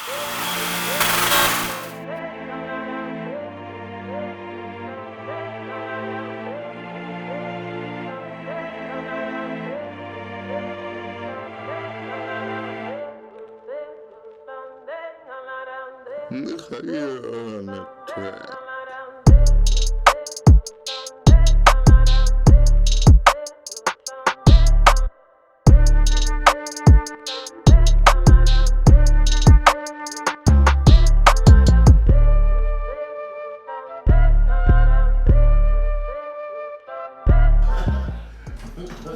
You're on the track.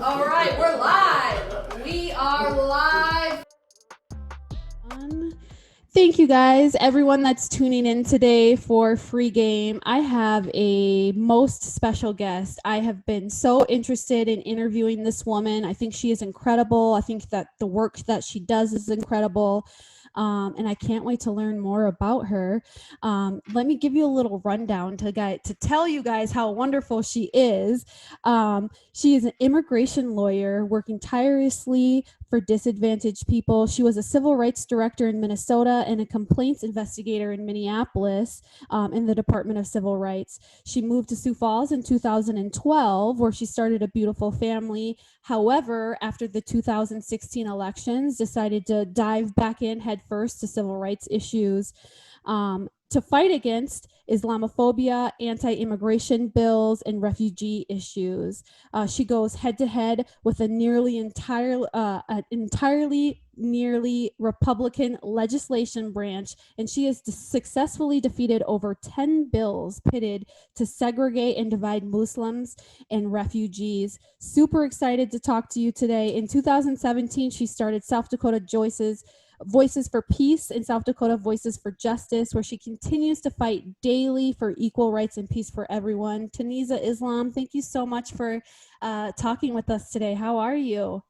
All right, we're live. We are live. Thank you guys, everyone that's tuning in today for Free Game. I have a most special guest. I have been so interested in interviewing this woman. I think she is incredible. I think that the work that she does is incredible. And I can't wait to learn more about her. Let me give you a little rundown to tell you guys how wonderful she is. She is an immigration lawyer working tirelessly for disadvantaged people. She was a civil rights director in Minnesota and a complaints investigator in Minneapolis in the Department of Civil Rights. She moved to Sioux Falls in 2012, where she started a beautiful family. However, after the 2016 elections, decided to dive back in headfirst to civil rights issues to fight against Islamophobia, anti-immigration bills, and refugee issues. She goes head to head with a nearly entirely Republican legislation branch, and she has successfully defeated over 10 bills pitted to segregate and divide Muslims and refugees. Super excited to talk to you today. In 2017, she started South Dakota Voices for Peace in South Dakota Voices for Justice, where she continues to fight daily for equal rights and peace for everyone. Taneeza Islam, thank you so much for talking with us today. How are you?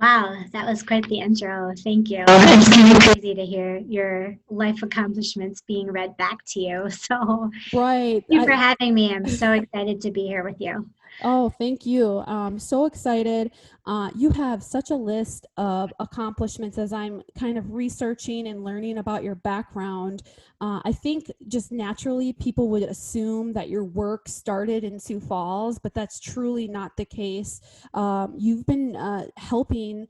Wow, that was quite the intro. Thank you. It's kind of crazy to hear your life accomplishments being read back to you. So right. Thank you for having me. I'm so excited to be here with you. Oh, thank you. I'm so excited. You have such a list of accomplishments as I'm kind of researching and learning about your background. I think just naturally people would assume that your work started in Sioux Falls, but that's truly not the case. You've been helping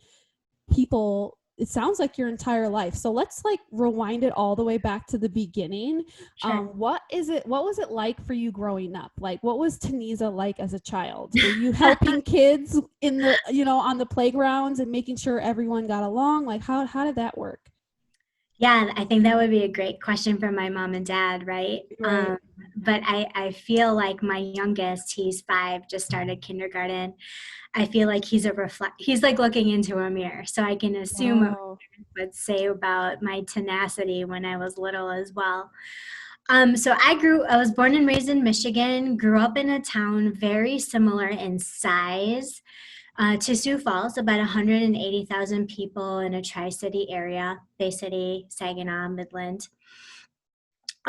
people, it sounds like your entire life. So let's rewind it all the way back to the beginning. Sure. What was it like for you growing up? What was Taneeza like as a child? Were you helping kids in the, on the playgrounds and making sure everyone got along? How did that work? Yeah, I think that would be a great question for my mom and dad, right? But I feel like my youngest, he's 5, just started kindergarten. I feel like he's like looking into a mirror. So I can assume what my parents would say about my tenacity when I was little as well. So I was born and raised in Michigan, grew up in a town very similar in size to Sioux Falls, about 180,000 people in a tri-city area, Bay City, Saginaw, Midland.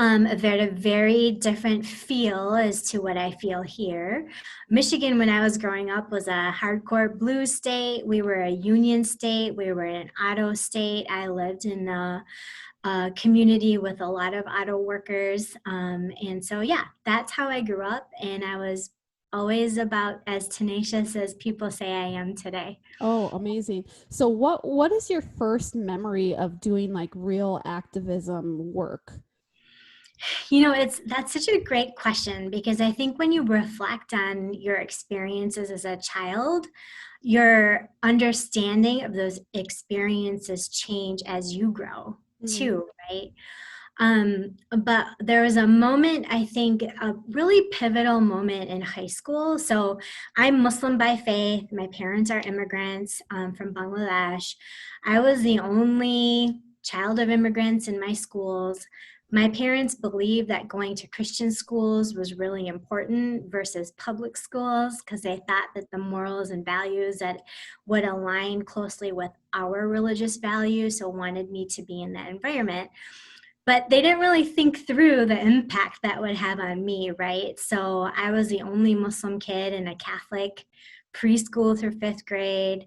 A very different feel as to what I feel here. Michigan, when I was growing up, was a hardcore blues state. We were a union state. We were an auto state. I lived in a community with a lot of auto workers. And so, yeah, that's how I grew up. And I was always about as tenacious as people say I am today. Oh, amazing. So what is your first memory of doing real activism work? That's such a great question, because I think when you reflect on your experiences as a child, your understanding of those experiences change as you grow too, right? But there was a moment, I think, a really pivotal moment in high school. So I'm Muslim by faith. My parents are immigrants from Bangladesh. I was the only child of immigrants in my schools. My parents believed that going to Christian schools was really important versus public schools, because they thought that the morals and values that would align closely with our religious values, so wanted me to be in that environment. But they didn't really think through the impact that would have on me, right? So I was the only Muslim kid in a Catholic preschool through 5th grade.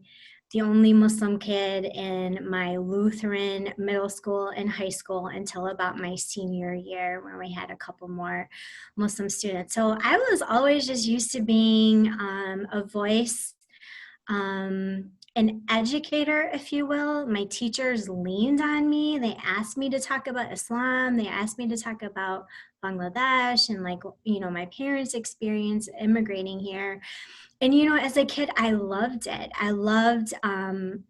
the only Muslim kid in my Lutheran middle school and high school until about my senior year when we had a couple more Muslim students. So I was always just used to being a voice, an educator, if you will. My teachers leaned on me. They asked me to talk about Islam. They asked me to talk about Bangladesh and like, my parents' experience immigrating here. And, as a kid, I loved it.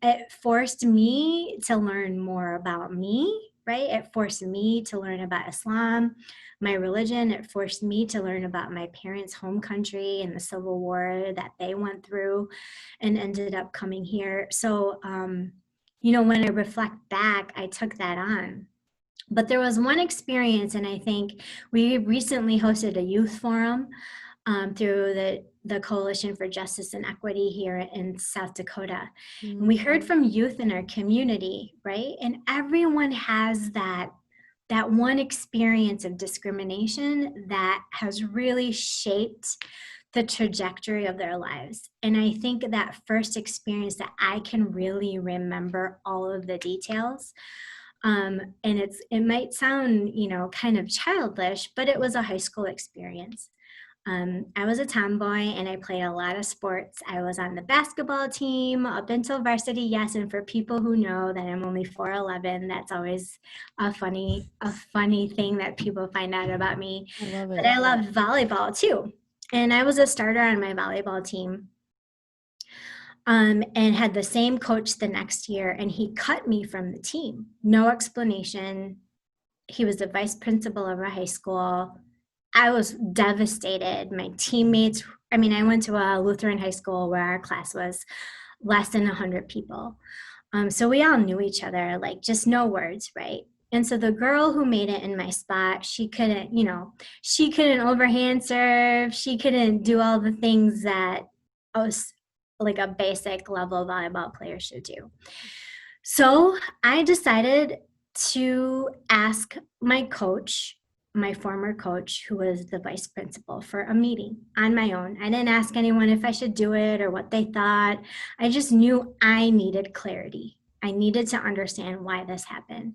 It forced me to learn more about me, right? It forced me to learn about Islam, my religion. It forced me to learn about my parents' home country and the Civil War that they went through and ended up coming here. So, when I reflect back, I took that on. But there was one experience, and I think we recently hosted a youth forum through the Coalition for Justice and Equity here in South Dakota. And we heard from youth in our community, right? And everyone has that one experience of discrimination that has really shaped the trajectory of their lives. And I think that first experience that I can really remember all of the details. And it might sound, kind of childish, but it was a high school experience. I was a tomboy and I played a lot of sports. I was on the basketball team up until varsity, yes. And for people who know that I'm only 4'11", that's always a funny thing that people find out about me. I love it. But I loved volleyball too. And I was a starter on my volleyball team. And had the same coach the next year, and he cut me from the team. No explanation. He was the vice principal of our high school. I was devastated. My teammates, I went to a Lutheran high school where our class was less than 100 people. So we all knew each other, like just no words, right? And so the girl who made it in my spot, she couldn't overhand serve. She couldn't do all the things that like a basic level volleyball player should do. So I decided to ask my coach, my former coach, who was the vice principal, for a meeting on my own. I didn't ask anyone if I should do it or what they thought. I just knew I needed clarity. I needed to understand why this happened.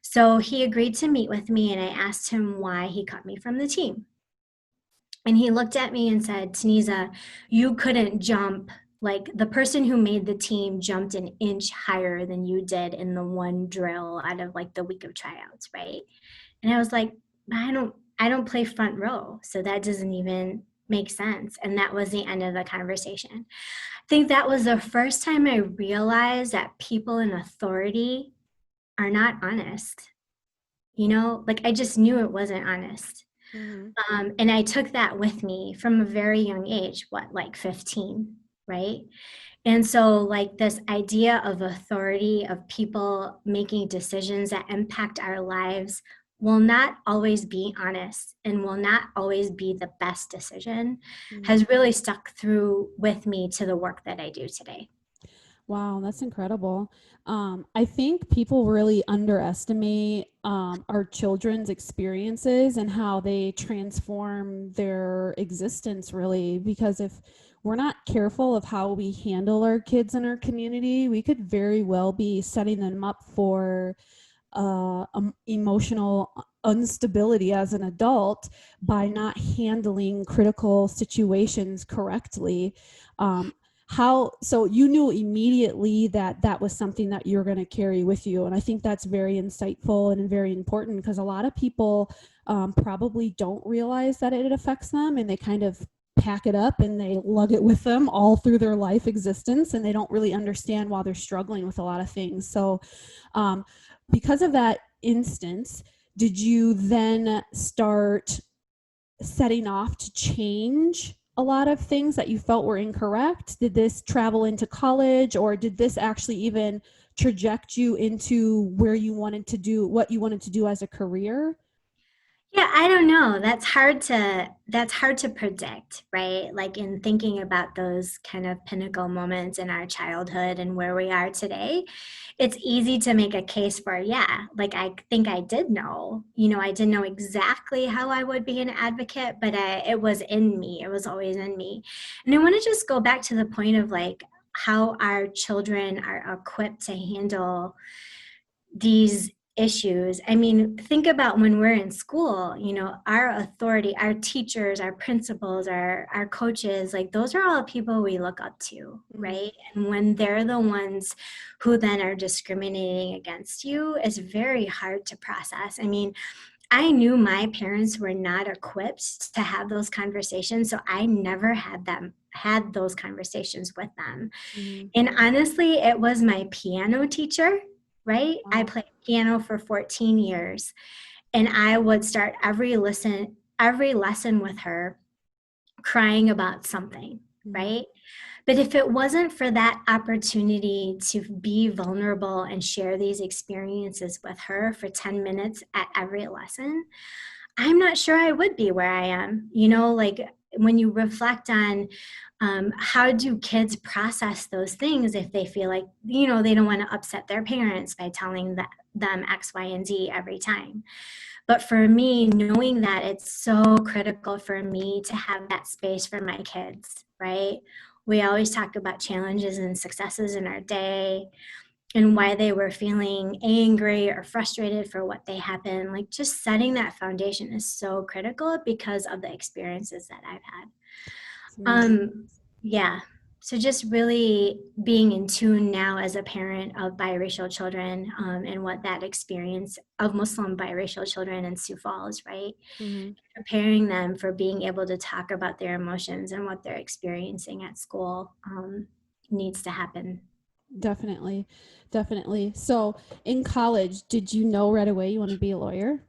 So he agreed to meet with me, and I asked him why he cut me from the team. And he looked at me and said, Taneeza, you couldn't jump. Like the person who made the team jumped an inch higher than you did in the one drill out of like the week of tryouts, right? And I was like, I don't play front row, so that doesn't even make sense. And that was the end of the conversation. I think that was the first time I realized that people in authority are not honest. Like I just knew it wasn't honest. Mm-hmm. And I took that with me from a very young age, like 15, right? And so like this idea of authority, of people making decisions that impact our lives, will not always be honest and will not always be the best decision, has really stuck through with me to the work that I do today. Wow, that's incredible. I think people really underestimate our children's experiences and how they transform their existence, really, because if we're not careful of how we handle our kids in our community, we could very well be setting them up for emotional instability as an adult by not handling critical situations correctly. So you knew immediately that was something that you're going to carry with you. And I think that's very insightful and very important, because a lot of people probably don't realize that it affects them, and they kind of pack it up and they lug it with them all through their life existence, and they don't really understand why they're struggling with a lot of things. So because of that instance, did you then start setting off to change a lot of things that you felt were incorrect? Did this travel into college, or did this actually even traject you into where you wanted to do what you wanted to do as a career? Yeah, I don't know. That's hard to predict, right? Like in thinking about those kind of pinnacle moments in our childhood and where we are today, it's easy to make a case for, yeah, like I think I did know, I didn't know exactly how I would be an advocate, but it was in me. It was always in me. And I want to just go back to the point of like, how our children are equipped to handle these issues. I mean, think about when we're in school, you know, our authority, our teachers, our principals, our coaches, like those are all people we look up to, right? And when they're the ones who then are discriminating against you, it's very hard to process. I mean, I knew my parents were not equipped to have those conversations, so I never had those conversations with them. And honestly, it was my piano teacher, right? I played piano for 14 years, and I would start every lesson with her crying about something, right? But if it wasn't for that opportunity to be vulnerable and share these experiences with her for 10 minutes at every lesson, I'm not sure I would be where I am. You know, like when you reflect on how do kids process those things if they feel like, you know, they don't want to upset their parents by telling them X, Y, and Z every time. But for me, knowing that it's so critical for me to have that space for my kids, right? We always talk about challenges and successes in our day and why they were feeling angry or frustrated for what they happened. Like just setting that foundation is so critical because of the experiences that I've had. Yeah. So just really being in tune now as a parent of biracial children and what that experience of Muslim biracial children in Sioux Falls, right? Preparing them for being able to talk about their emotions and what they're experiencing at school needs to happen. Definitely. So in college, did you know right away you want to be a lawyer?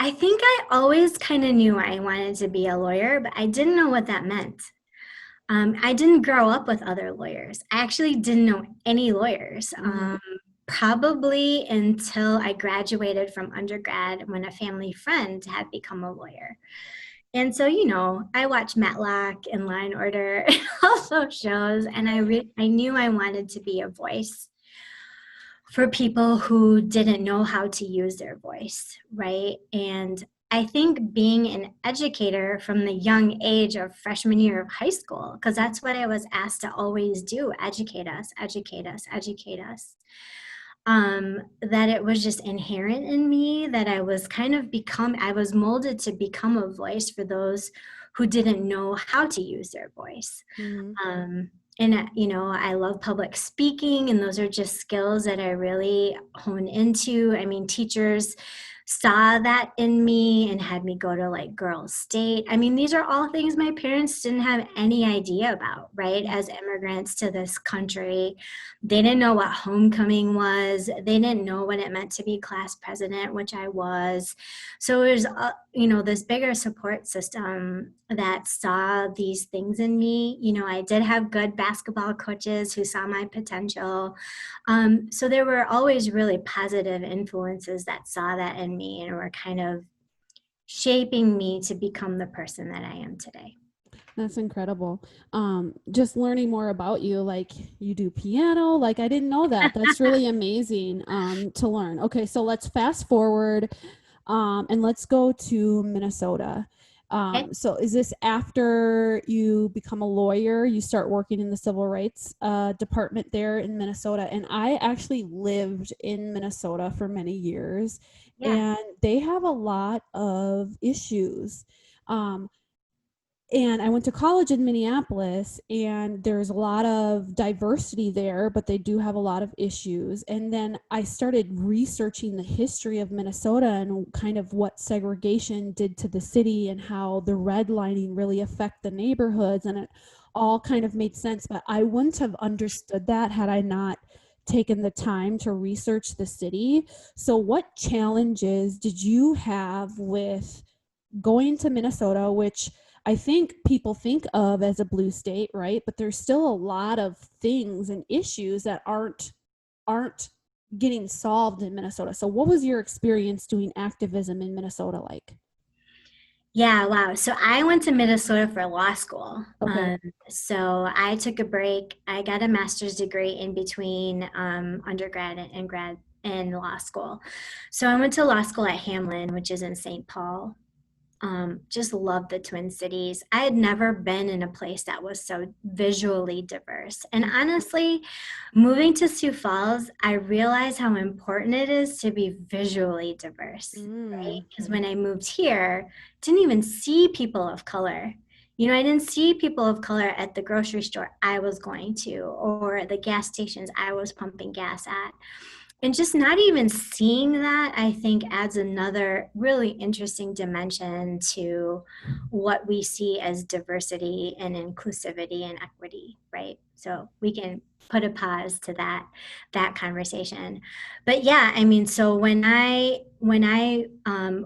I think I always kind of knew I wanted to be a lawyer, but I didn't know what that meant. I didn't grow up with other lawyers. I actually didn't know any lawyers, probably until I graduated from undergrad when a family friend had become a lawyer. And so, you know, I watched Matlock and Law and Order and all those shows, and I knew I wanted to be a voice for people who didn't know how to use their voice, right? And I think being an educator from the young age of freshman year of high school, because that's what I was asked to always do, educate us, educate us, educate us. That it was just inherent in me that I was I was molded to become a voice for those who didn't know how to use their voice. And, you know, I love public speaking, and those are just skills that I really hone into. I mean, teachers saw that in me and had me go to like girls' state. I mean, these are all things my parents didn't have any idea about, right? As immigrants to this country, they didn't know what homecoming was. They didn't know what it meant to be class president, which I was. So there's, you know, this bigger support system that saw these things in me. You know, I did have good basketball coaches who saw my potential. So there were always really positive influences that saw that in me and were kind of shaping me to become the person that I am today. That's incredible. Just learning more about you, like you do piano, like I didn't know that. That's really amazing to learn. Okay, so let's fast forward and let's go to Minnesota. So is this after you become a lawyer, you start working in the civil rights department there in Minnesota? And I actually lived in Minnesota for many years, and they have a lot of issues. And I went to college in Minneapolis, and there's a lot of diversity there, but they do have a lot of issues. And then I started researching the history of Minnesota and kind of what segregation did to the city and how the redlining really affect the neighborhoods. And it all kind of made sense, but I wouldn't have understood that had I not taken the time to research the city. So what challenges did you have with going to Minnesota, which I think people think of as a blue state, right? But there's still a lot of things and issues that aren't getting solved in Minnesota. So what was your experience doing activism in Minnesota like? Yeah, wow. So I went to Minnesota for law school. Okay. So I took a break. I got a master's degree in between undergrad and grad in law school. So I went to law school at Hamlin, which is in St. Paul. just loved the Twin Cities. I had never been in a place that was so visually diverse. And honestly, moving to Sioux Falls, I realized how important it is to be visually diverse, right? Because when I moved here, didn't even see people of color. You know, I didn't see people of color at the grocery store I was going to, or the gas stations I was pumping gas at. And just not even seeing that, I think, adds another really interesting dimension to what we see as diversity and inclusivity and equity, right? So we can put a pause to that conversation. But yeah, I mean, so when I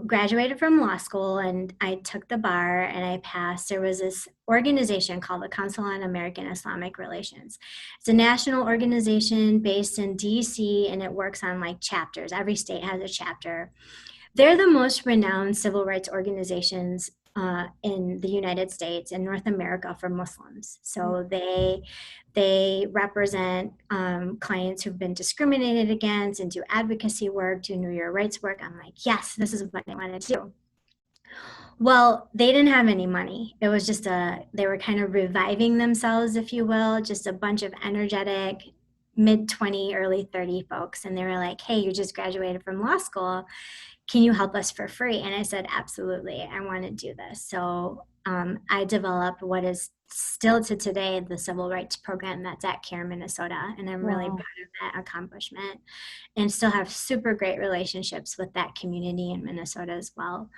graduated from law school and I took the bar and I passed, there was this organization called the Council on American Islamic Relations. It's a national organization based in DC, and it works on like chapters. Every state has a chapter. They're the most renowned civil rights organizations in the United States and North America for Muslims. So they represent clients who've been discriminated against and do advocacy work, do New Year rights work. I'm like, yes, this is what I want to do. Well, they didn't have any money. It was just they were kind of reviving themselves, if you will, just a bunch of energetic mid 20, early 30 folks. And they were like, hey, you just graduated from law school. Can you help us for free? And I said, absolutely, I want to do this. So I developed what is still to today the civil rights program that's at CARE Minnesota. And I'm really proud of that accomplishment and still have super great relationships with that community in Minnesota as well.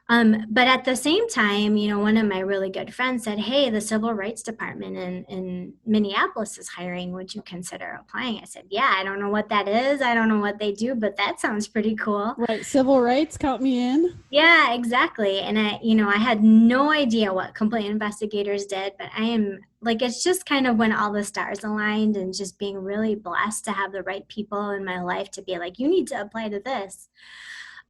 But at the same time, you know, one of my really good friends said, hey, the civil rights department in Minneapolis is hiring. Would you consider applying? I said, yeah, I don't know what that is. I don't know what they do, but that sounds pretty cool. Right. Civil rights, count me in. Yeah, exactly. And I had no idea what complaint investigators did, but I am like, it's just kind of when all the stars aligned and just being really blessed to have the right people in my life to be like, you need to apply to this.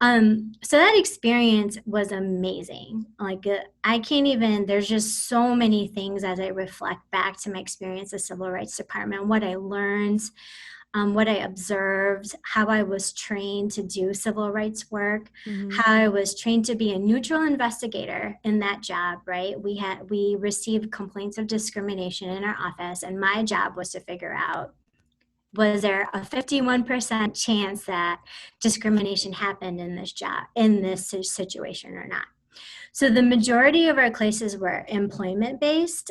So that experience was amazing. Like I can't even, there's just so many things as I reflect back to my experience at Civil Rights Department, what I learned, what I observed, how I was trained to do civil rights work, how I was trained to be a neutral investigator in that job, right? We received complaints of discrimination in our office, and my job was to figure out, was there a 51% chance that discrimination happened in this job, in this situation or not? So the majority of our cases were employment-based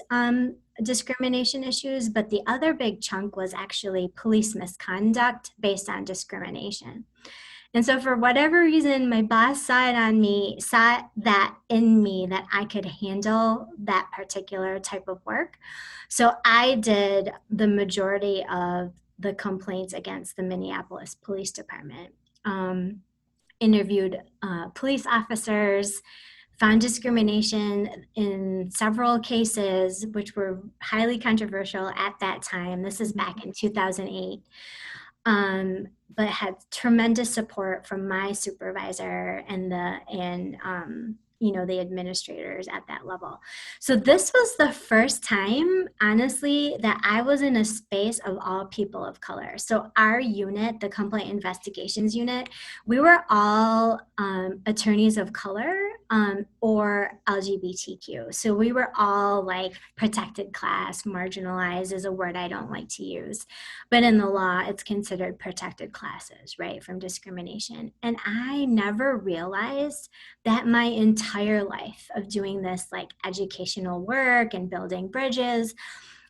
discrimination issues, but the other big chunk was actually police misconduct based on discrimination. And so for whatever reason, my boss saw that in me that I could handle that particular type of work. So I did the majority of the complaints against the Minneapolis Police Department, interviewed police officers, found discrimination in several cases, which were highly controversial at that time. This is back in 2008, but had tremendous support from my supervisor and the administrators at that level. So this was the first time, honestly, that I was in a space of all people of color. So our unit, the complaint investigations unit, we were all attorneys of color or LGBTQ. So we were all like protected class, marginalized is a word I don't like to use, but in the law, it's considered protected classes, right, from discrimination. And I never realized that my entire life of doing this like educational work and building bridges,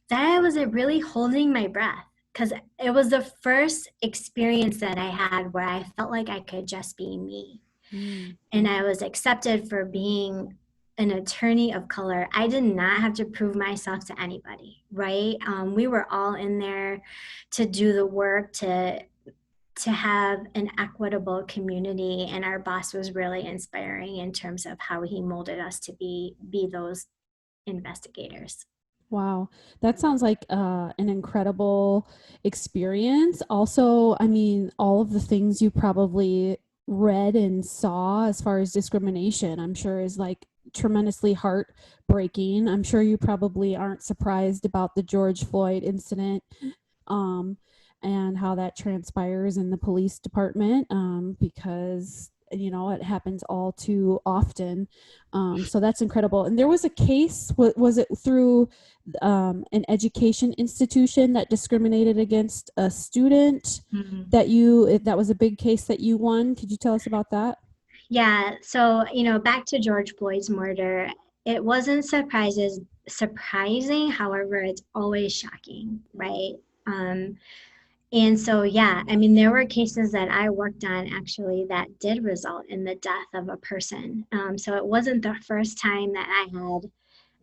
that I was really holding my breath, because it was the first experience that I had where I felt like I could just be me. And I was accepted for being an attorney of color. I did not have to prove myself to anybody, right? We were all in there to do the work, to have an equitable community, and our boss was really inspiring in terms of how he molded us to be those investigators. Wow, that sounds like an incredible experience. Also, I mean, all of the things you probably read and saw as far as discrimination, I'm sure is like tremendously heartbreaking. I'm sure you probably aren't surprised about the George Floyd incident and how that transpires in the police department, because you know, it happens all too often. So that's incredible. And there was a case, was it through an education institution that discriminated against a student that was a big case that you won? Could you tell us about that? Yeah. So, back to George Floyd's murder, it wasn't surprising. However, it's always shocking, right? And so, yeah, I mean, there were cases that I worked on actually that did result in the death of a person. So it wasn't the first time that I had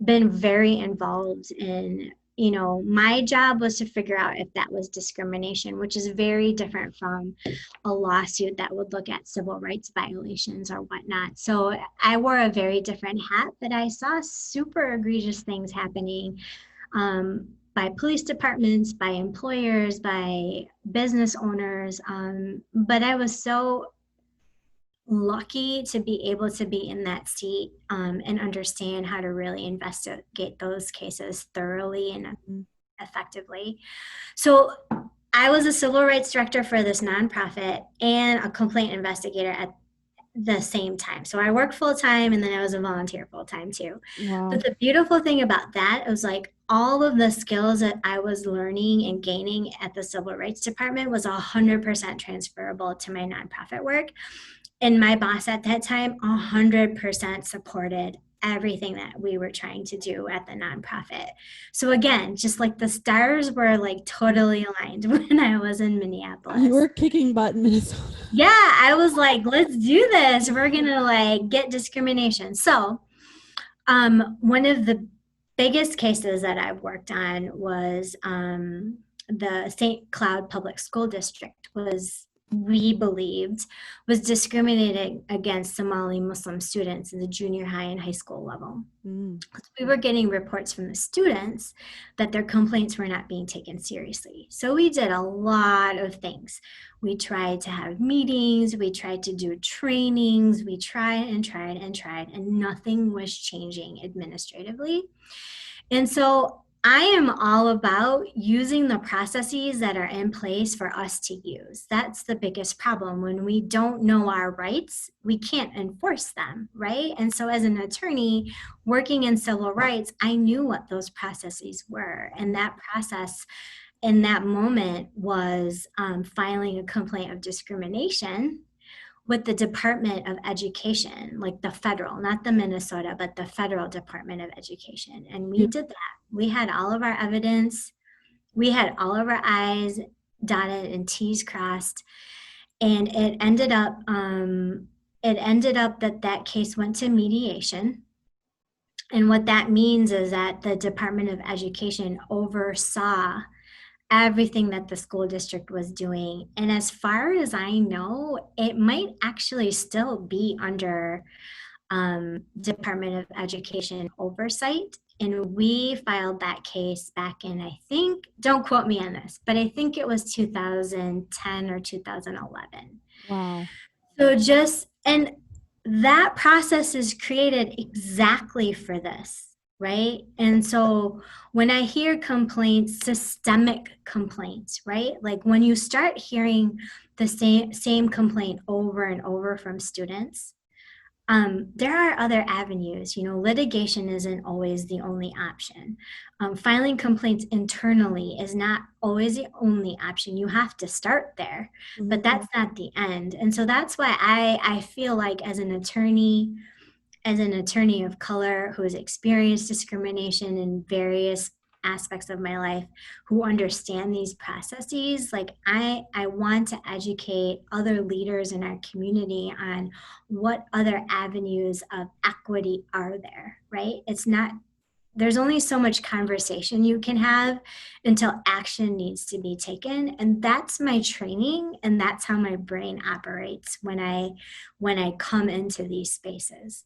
been very involved in, my job was to figure out if that was discrimination, which is very different from a lawsuit that would look at civil rights violations or whatnot. So I wore a very different hat, but I saw super egregious things happening by police departments, by employers, by business owners. But I was so lucky to be able to be in that seat and understand how to really investigate those cases thoroughly and effectively. So I was a civil rights director for this nonprofit and a complaint investigator at the same time. So I worked full time and then I was a volunteer full time too. Wow. But the beautiful thing about that was like all of the skills that I was learning and gaining at the civil rights department was 100% transferable to my nonprofit work. And my boss at that time 100% supported everything that we were trying to do at the nonprofit. So again, just like the stars were like totally aligned when I was in Minneapolis. You were kicking butt in Minnesota. Yeah, I was like, let's do this. We're gonna like get discrimination. So one of the biggest cases that I've worked on was the St. Cloud Public School District we believed was discriminating against Somali Muslim students in the junior high and high school level. We were getting reports from the students that their complaints were not being taken seriously. So we did a lot of things. We tried to have meetings, we tried to do trainings, we tried, and nothing was changing administratively. And so I am all about using the processes that are in place for us to use. That's the biggest problem. When we don't know our rights, we can't enforce them, right? And so as an attorney working in civil rights, I knew what those processes were. And that process in that moment was filing a complaint of discrimination with the Department of Education, like the federal, not the Minnesota, but the federal Department of Education. And we did that. We had all of our evidence. We had all of our I's dotted and T's crossed. And it ended up that case went to mediation. And what that means is that the Department of Education oversaw everything that the school district was doing. And as far as I know, it might actually still be under Department of Education oversight. And we filed that case back in, I think, don't quote me on this, but I think it was 2010 or 2011. Wow. So and that process is created exactly for this. Right. And so when I hear complaints, systemic complaints, right? Like when you start hearing the same complaint over and over from students, there are other avenues. Litigation isn't always the only option. Filing complaints internally is not always the only option. You have to start there, but that's not the end. And so that's why I feel like as an attorney of color who has experienced discrimination in various aspects of my life, who understand these processes, like I want to educate other leaders in our community on what other avenues of equity are there, right? There's only so much conversation you can have until action needs to be taken. And that's my training, and that's how my brain operates when I come into these spaces.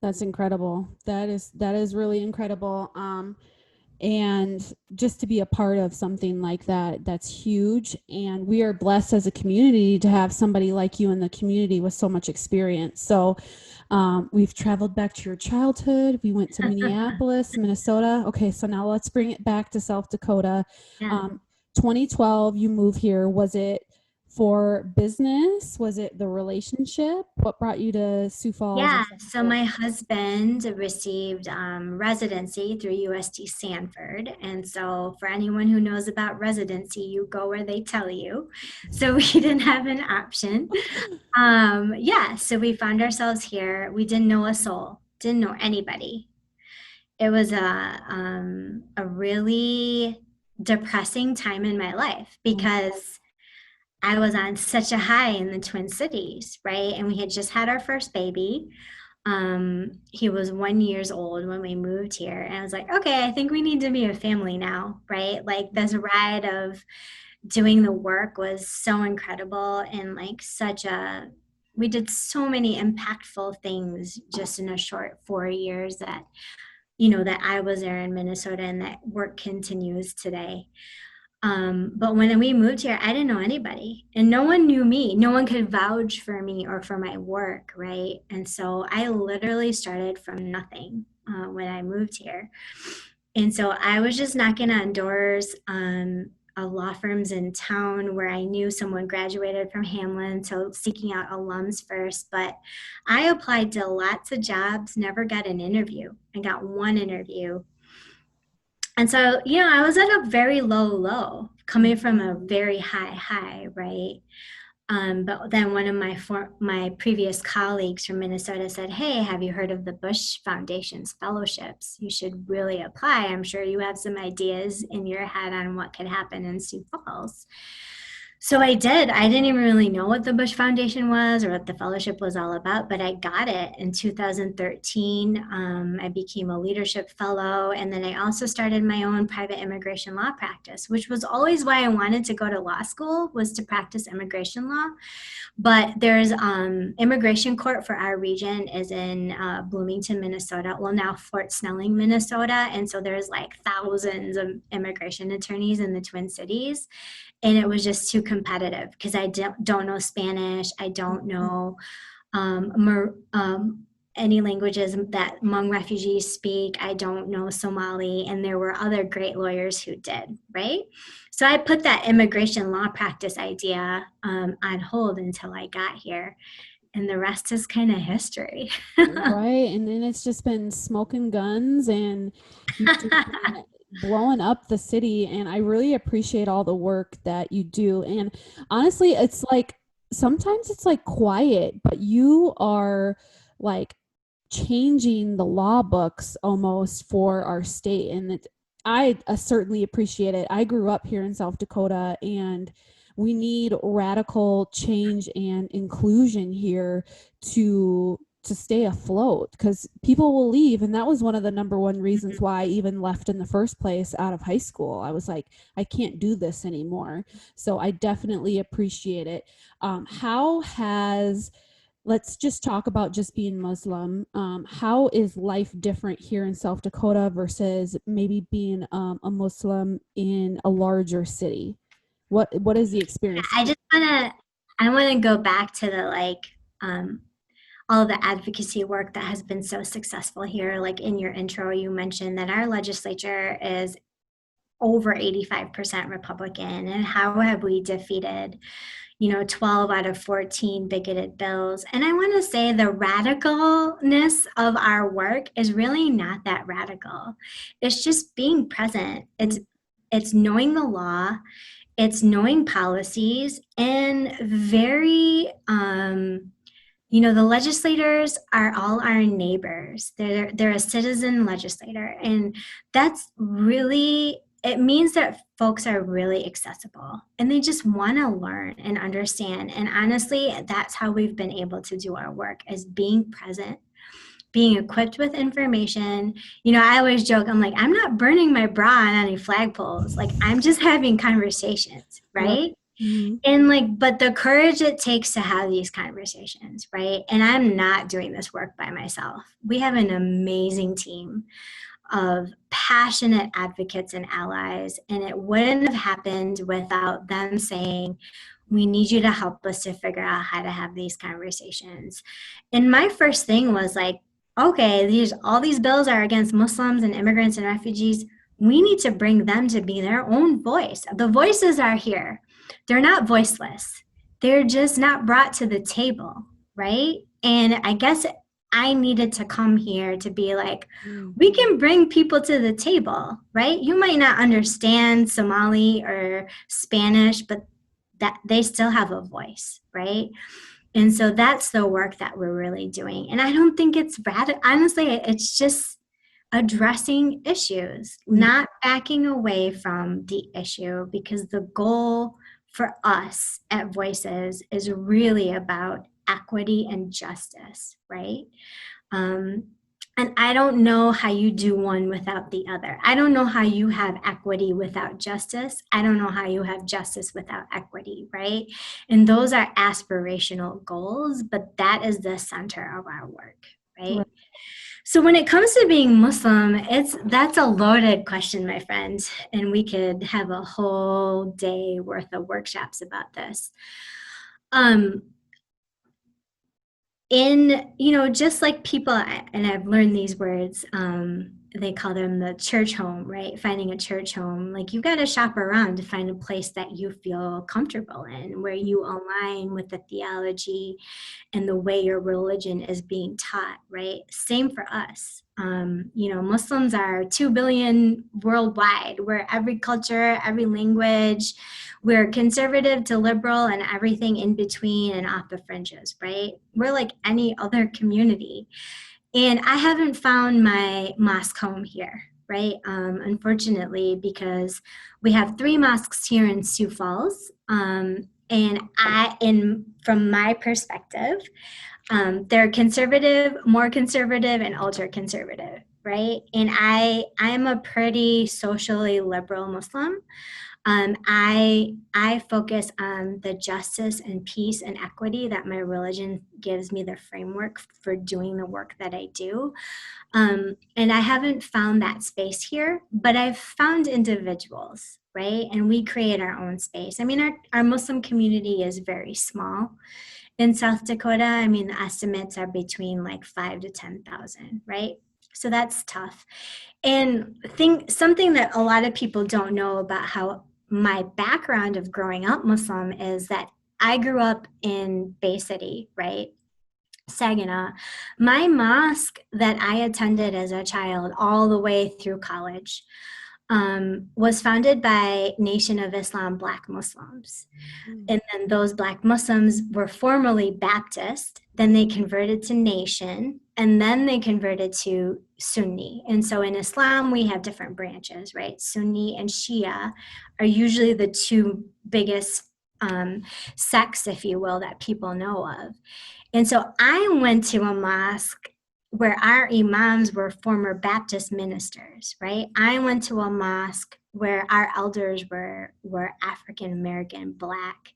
That's incredible. That is really incredible. And just to be a part of something like that, that's huge. And we are blessed as a community to have somebody like you in the community with so much experience. So we've traveled back to your childhood. We went to Minneapolis, Minnesota. Okay, so now let's bring it back to South Dakota. Yeah. 2012, you moved here. Was it for business? Was it the relationship? What brought you to Sioux Falls? Yeah, so my husband received residency through UST Sanford. And so for anyone who knows about residency, you go where they tell you. So we didn't have an option. Yeah, so we found ourselves here. We didn't know a soul, didn't know anybody. It was a really depressing time in my life because I was on such a high in the Twin Cities, right? And we had just had our first baby. He was 1 year old when we moved here. And I was like, okay, I think we need to be a family now, right? Like this ride of doing the work was so incredible and like we did so many impactful things just in a short 4 years that, that I was there in Minnesota and that work continues today. But when we moved here, I didn't know anybody and no one knew me. No one could vouch for me or for my work, right? And so I literally started from nothing when I moved here. And so I was just knocking on doors of law firms in town where I knew someone graduated from Hamlin, so seeking out alums first. But I applied to lots of jobs, never got an interview. I got one interview. And so, I was at a very low, coming from a very high, right? But then one of my previous colleagues from Minnesota said, hey, have you heard of the Bush Foundation's fellowships? You should really apply. I'm sure you have some ideas in your head on what could happen in Sioux Falls. So I did. I didn't even really know what the Bush Foundation was or what the fellowship was all about, but I got it in 2013. I became a leadership fellow, and then I also started my own private immigration law practice, which was always why I wanted to go to law school, was to practice immigration law. But there's immigration court for our region is in Bloomington, Minnesota. Well, now Fort Snelling, Minnesota. And so there's like thousands of immigration attorneys in the Twin Cities. And it was just too competitive because I don't know Spanish. I don't know any languages that Hmong refugees speak. I don't know Somali. And there were other great lawyers who did, right? So I put that immigration law practice idea on hold until I got here. And the rest is kind of history. Right. And then it's just been smoking guns and blowing up the city. And I really appreciate all the work that you do. And honestly, it's like sometimes it's like quiet, but you are like changing the law books almost for our state. And I certainly appreciate it. I grew up here in South Dakota, and we need radical change and inclusion here to stay afloat, because people will leave. And that was one of the number one reasons why I even left in the first place out of high school. I was like, I can't do this anymore. So I definitely appreciate it. Let's just talk about just being Muslim. How is life different here in South Dakota versus maybe being a Muslim in a larger city? What is the experience? I want to go back to the all of the advocacy work that has been so successful here. Like in your intro, you mentioned that our legislature is over 85% Republican, and how have we defeated 12 out of 14 bigoted bills. And I want to say the radicalness of our work is really not that radical. It's just being present. It's knowing the law, it's knowing policies, and very, the legislators are all our neighbors. They're a citizen legislator. And that's really, it means that folks are really accessible and they just want to learn and understand. And honestly, that's how we've been able to do our work, is being present, being equipped with information. I always joke, I'm like, I'm not burning my bra on any flagpoles. Like, I'm just having conversations, right? Mm-hmm. And but the courage it takes to have these conversations, right? And I'm not doing this work by myself. We have an amazing team of passionate advocates and allies, and it wouldn't have happened without them saying, we need you to help us to figure out how to have these conversations. And my first thing was like, okay, all these bills are against Muslims and immigrants and refugees. We need to bring them to be their own voice. The voices are here. They're not voiceless. they're just not brought to the table, right? And I guess I needed to come here to be like, we can bring people to the table, right? You might not understand Somali or Spanish, but that they still have a voice, right? And so that's the work that we're really doing. And I don't think it's radical. Honestly, it's just addressing issues, not backing away from the issue, because the goal for us at Voices is really about equity and justice, right? And I don't know how you do one without the other. I don't know how you have equity without justice. I don't know how you have justice without equity, right? And those are aspirational goals, but that is the center of our work, right? So when it comes to being Muslim, that's a loaded question, my friend, and we could have a whole day worth of workshops about this. Just like people, and I've learned these words, they call them the church home, right? Finding a church home. Like, you've got to shop around to find a place that you feel comfortable in, where you align with the theology and the way your religion is being taught, right? Same for us. Muslims are 2 billion worldwide. We're every culture, every language. We're conservative to liberal and everything in between and off the fringes, right? We're like any other community. And I haven't found my mosque home here, right? Unfortunately, because we have 3 mosques here in Sioux Falls. And from my perspective, they're conservative, more conservative, and ultra conservative, right? And I'm a pretty socially liberal Muslim. I focus on the justice and peace and equity that my religion gives me the framework for doing the work that I do. And I haven't found that space here, but I've found individuals, right? And we create our own space. I mean, our Muslim community is very small in South Dakota. I mean, the estimates are between like 5 to 10,000, right? So that's tough. And something that a lot of people don't know about how my background of growing up Muslim is that I grew up in Bay City, right? Saginaw. My mosque that I attended as a child all the way through college was founded by Nation of Islam Black Muslims. And then those Black Muslims were formerly Baptist, then they converted to Nation, and then they converted to Sunni. And so in Islam, we have different branches, right? Sunni and Shia are usually the 2 biggest sects, if you will, that people know of. And so I went to a mosque where our imams were former Baptist ministers, right? I went to a mosque where our elders were African American, Black.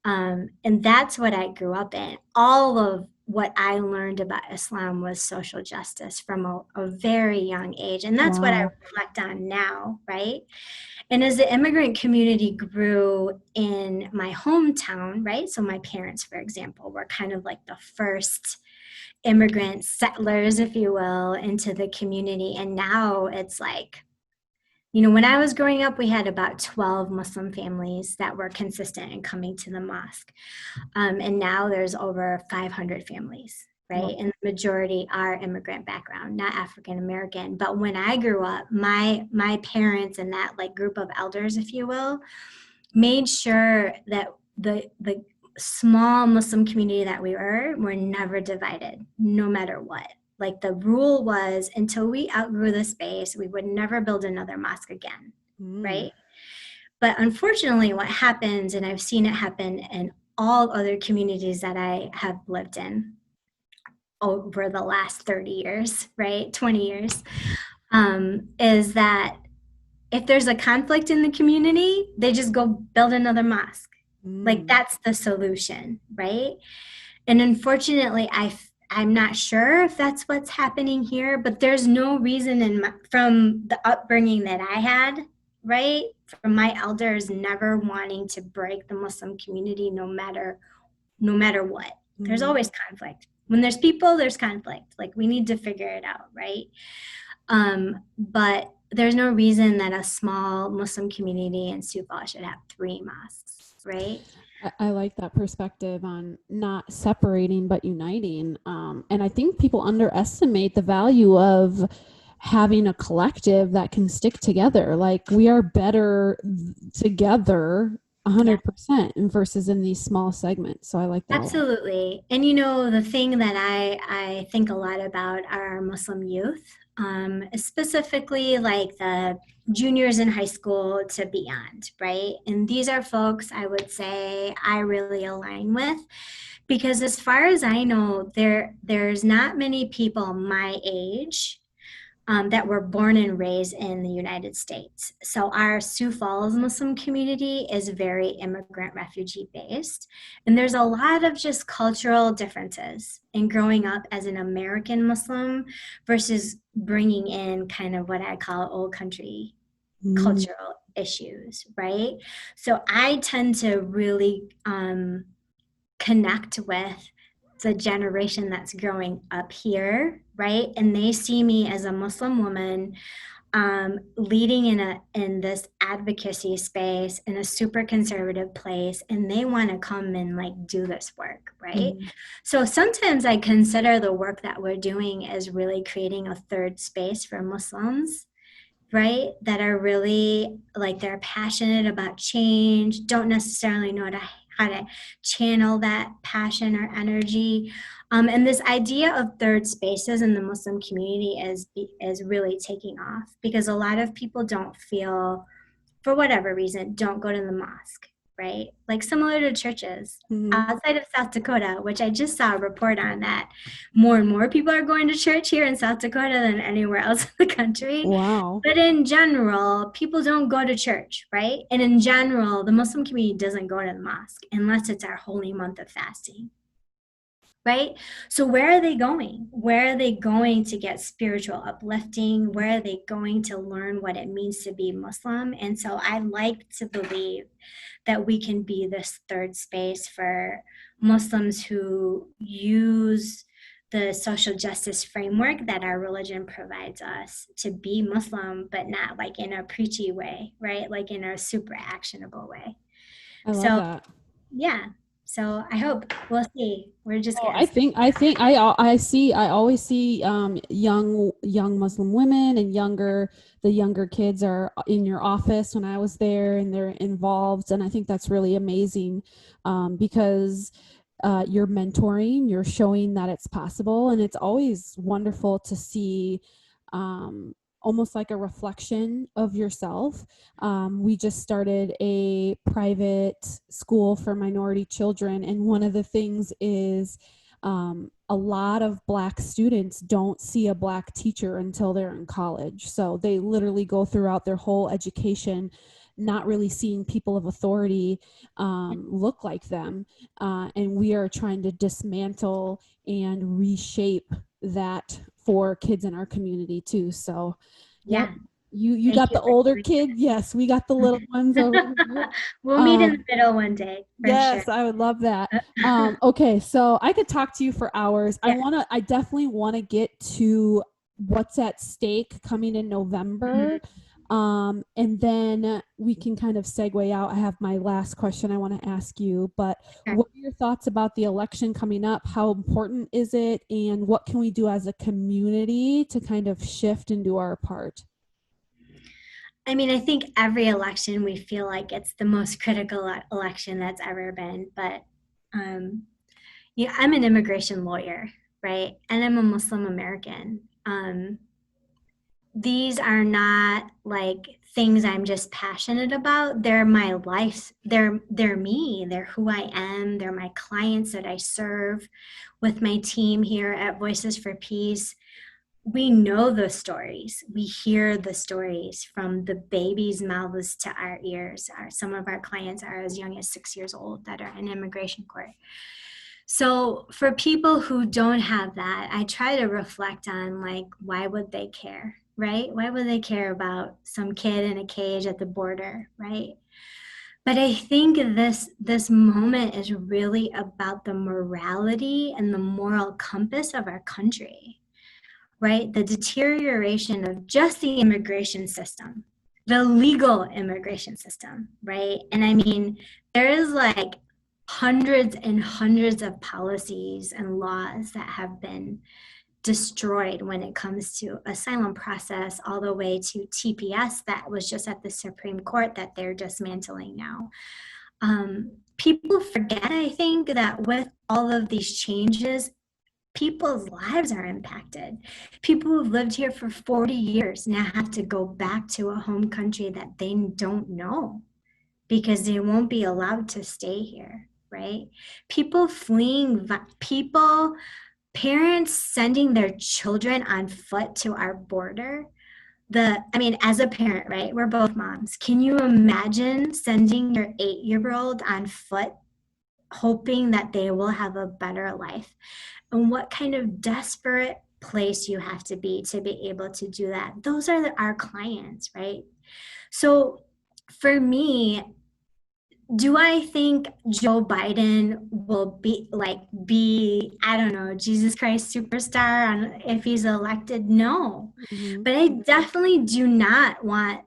And that's what I grew up in. All of what I learned about Islam was social justice from a very young age. And that's what I reflect on now, right? And as the immigrant community grew in my hometown, right? So my parents, for example, were kind of like the first immigrant settlers, if you will, into the community. And now it's like, when I was growing up, we had about 12 Muslim families that were consistent in coming to the mosque. And now there's over 500 families, right? And the majority are immigrant background, not African American. But when I grew up, my parents and that like group of elders, if you will, made sure that the small Muslim community that we were never divided, no matter what. Like, the rule was, until we outgrew the space, we would never build another mosque again, right? But unfortunately, what happens, and I've seen it happen in all other communities that I have lived in over the last 30 years, right, 20 years, is that if there's a conflict in the community, they just go build another mosque. Like, that's the solution, right? And unfortunately, I'm not sure if that's what's happening here, but there's no reason from the upbringing that I had, right, from my elders never wanting to break the Muslim community no matter what. There's always conflict. When there's people, there's conflict. Like, we need to figure it out, right? But there's no reason that a small Muslim community in Sioux Falls should have 3 mosques, right? I like that perspective on not separating but uniting. And I think people underestimate the value of having a collective that can stick together. Like we are better together Yeah. 100% versus in these small segments. So I like that a lot. Absolutely. And the thing that I think a lot about are our Muslim youth, specifically like the juniors in high school to beyond, right? And these are folks I would say I really align with because as far as I know, there's not many people my age that were born and raised in the United States. So our Sioux Falls Muslim community is very immigrant refugee based. And there's a lot of just cultural differences in growing up as an American Muslim versus bringing in kind of what I call old country Mm. cultural issues, right? So I tend to really connect with the generation that's growing up here, right? And they see me as a Muslim woman leading in this advocacy space in a super conservative place, and they want to come and like do this work, right? Mm. So sometimes I consider the work that we're doing as really creating a third space for Muslims, right? That are really like they're passionate about change, don't necessarily know how to channel that passion or energy. And this idea of third spaces in the Muslim community is really taking off because a lot of people don't feel, for whatever reason, don't go to the mosque, right? Like similar to churches Mhm. outside of South Dakota, which I just saw a report on that more and more people are going to church here in South Dakota than anywhere else in the country. Wow. But in general, people don't go to church, right? And in general, the Muslim community doesn't go to the mosque unless it's our holy month of fasting, right? So where are they going? Where are they going to get spiritual uplifting? Where are they going to learn what it means to be Muslim? And so I like to believe that we can be this third space for Muslims who use the social justice framework that our religion provides us to be Muslim, but not like in a preachy way, right? Like in a super actionable way. I love So that. yeah. So I hope we'll see. We're just Oh, getting I always see young Muslim women and the younger kids are in your office when I was there and they're involved, and I think that's really amazing because you're mentoring, you're showing that it's possible, and it's always wonderful to see almost like a reflection of yourself. We just started a private school for minority children, and one of the things is a lot of Black students don't see a Black teacher until they're in college. So they literally go throughout their whole education not really seeing people of authority look like them. And we are trying to dismantle and reshape that for kids in our community too. So, yep. yeah. You Thank got you the for older doing kids. Yes, we got the little ones over here. We'll meet in the Um, middle one day for sure. yes, I would love that. Okay, so I could talk to you for hours. Yeah. I definitely want to get to what's at stake coming in November. And then we can kind of segue out. I have my last question I want to ask you, but Sure. what are your thoughts about the election coming up? How important is it? And what can we do as a community to kind of shift and do our part? I mean, I think every election we feel like it's the most critical election that's ever been. But um, yeah, I'm an immigration lawyer, right? And I'm a Muslim American. These are not like things I'm just passionate about. They're my life. They're me. They're who I am. They're my clients that I serve with my team here at Voices for Peace. We know the stories. We hear the stories from the baby's mouths to our ears. Some of our clients are as young as 6 years old that are in immigration court. So for people who don't have that, I try to reflect on like, why would they care, right? Why would they care about some kid in a cage at the border, right? But I think this moment is really about the morality and the moral compass of our country, right? The deterioration of just the immigration system, the legal immigration system, right? And I mean, there is like hundreds and hundreds of policies and laws that have been destroyed when it comes to asylum process, all the way to TPS that was just at the Supreme Court that they're dismantling now. People forget, I think, that with all of these changes, people's lives are impacted. People who've lived here for 40 years now have to go back to a home country that they don't know because they won't be allowed to stay here, right? People fleeing, parents sending their children on foot to our border. As a parent, right? We're both moms. Can you imagine sending your 8-year-old on foot, hoping that they will have a better life? And what kind of desperate place you have to be able to do that. Those are our clients, right? So for me, do I think Joe Biden will be, I don't know, Jesus Christ superstar if he's elected? No. Mhm. But I definitely do not want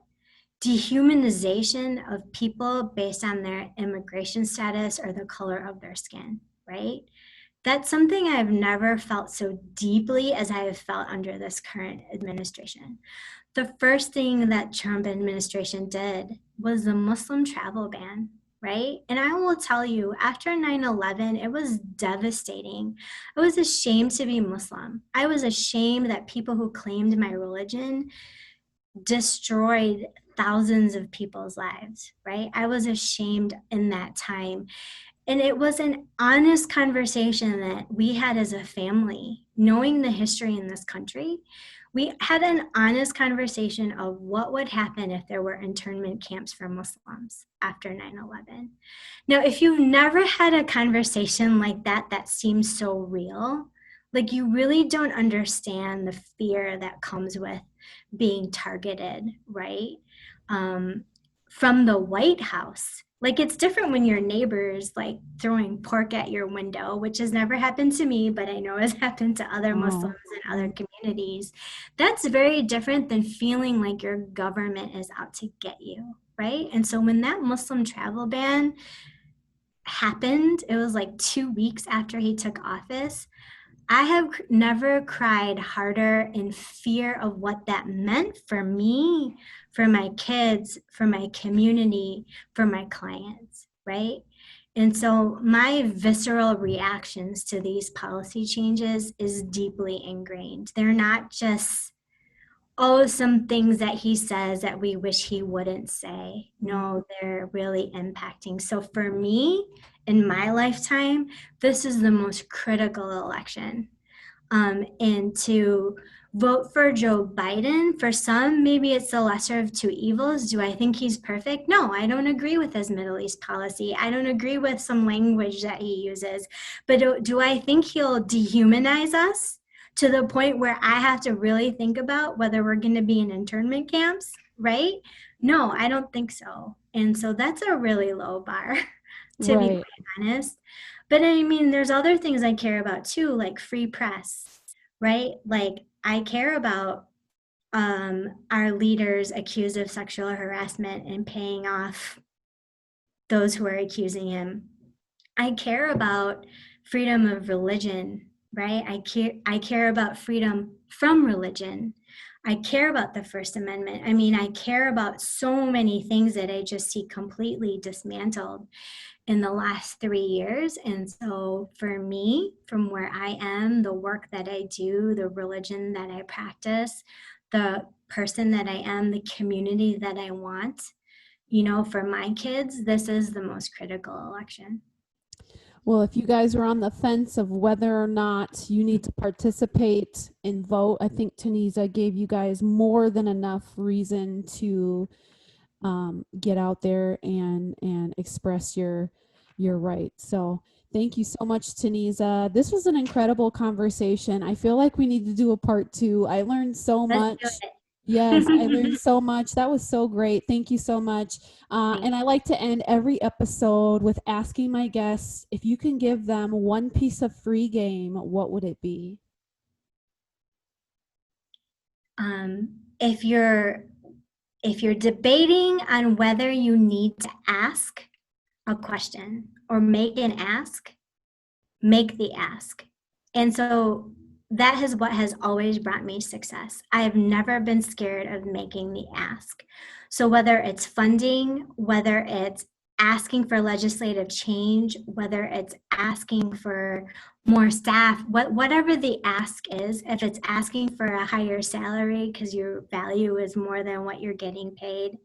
dehumanization of people based on their immigration status or the color of their skin, right? That's something I've never felt so deeply as I have felt under this current administration. The first thing that Trump administration did was the Muslim travel ban, right? And I will tell you, after 9/11, it was devastating. I was ashamed to be Muslim. I was ashamed that people who claimed my religion destroyed thousands of people's lives, right? I was ashamed in that time. And it was an honest conversation that we had as a family, knowing the history in this country. We had an honest conversation of what would happen if there were internment camps for Muslims after 9/11. Now, if you've never had a conversation like that seems so real, like you really don't understand the fear that comes with being targeted, right? From the White House. Like it's different when your neighbors like throwing pork at your window, which has never happened to me, but I know has happened to other Muslims in other communities. That's very different than feeling like your government is out to get you, right? And so when that Muslim travel ban happened, it was like 2 weeks after he took office. I have never cried harder in fear of what that meant for me, for my kids, for my community, for my clients, right? And so my visceral reactions to these policy changes is deeply ingrained. They're not just, oh, some things that he says that we wish he wouldn't say. No, they're really impacting. So for me, in my lifetime, this is the most critical election. And to vote for Joe Biden, for some, maybe it's the lesser of two evils. Do I think he's perfect? No, I don't agree with his Middle East policy. I don't agree with some language that he uses. But do I think he'll dehumanize us to the point where I have to really think about whether we're going to be in internment camps, right? No, I don't think so. And so that's a really low bar, to be quite honest. But I mean, there's other things I care about too, like free press, right? Like I care about our leaders accused of sexual harassment and paying off those who are accusing him. I care about freedom of religion, right? I care about freedom from religion. I care about the First Amendment. I mean, I care about so many things that I just see completely dismantled in the last 3 years. And so for me, from where I am, the work that I do, the religion that I practice, the person that I am, the community that I want, for my kids, this is the most critical election. Well, if you guys are on the fence of whether or not you need to participate and vote, I think Taneeza gave you guys more than enough reason to get out there and express your right. So thank you so much, Taneeza. This was an incredible conversation. I feel like we need to do a part 2. I learned so much. Yes, I learned so much. That was so great. Thank you so much. And I like to end every episode with asking my guests, if you can give them one piece of free game, what would it be? If you're debating on whether you need to ask a question or make an ask, make the ask. And so that is what has always brought me success. I have never been scared of making the ask. So whether it's funding, whether it's asking for legislative change, whether it's asking for more staff, whatever the ask is, if it's asking for a higher salary because your value is more than what you're getting paid,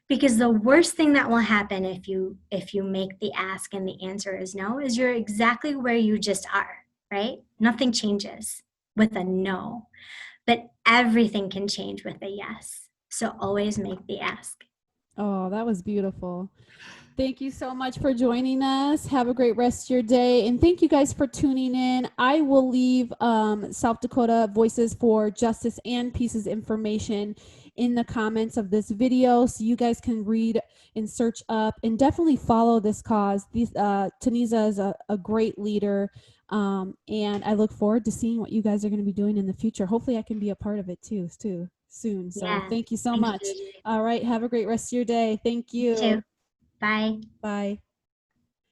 because the worst thing that will happen if you make the ask and the answer is no is you're exactly where you just are, right? Nothing changes with a no, but everything can change with a yes. So always make the ask. Oh, that was beautiful. Thank you so much for joining us. Have a great rest of your day. And thank you guys for tuning in. I will leave South Dakota Voices for Justice and Peace's information in the comments of this video so you guys can read and search up and definitely follow this cause. Taneeza is a great leader. And I look forward to seeing what you guys are going to be doing in the future. Hopefully I can be a part of it too soon. So Yeah. thank you so Thanks, much. Gigi. All right. Have a great rest of your day. Thank you. You too. Bye. Bye.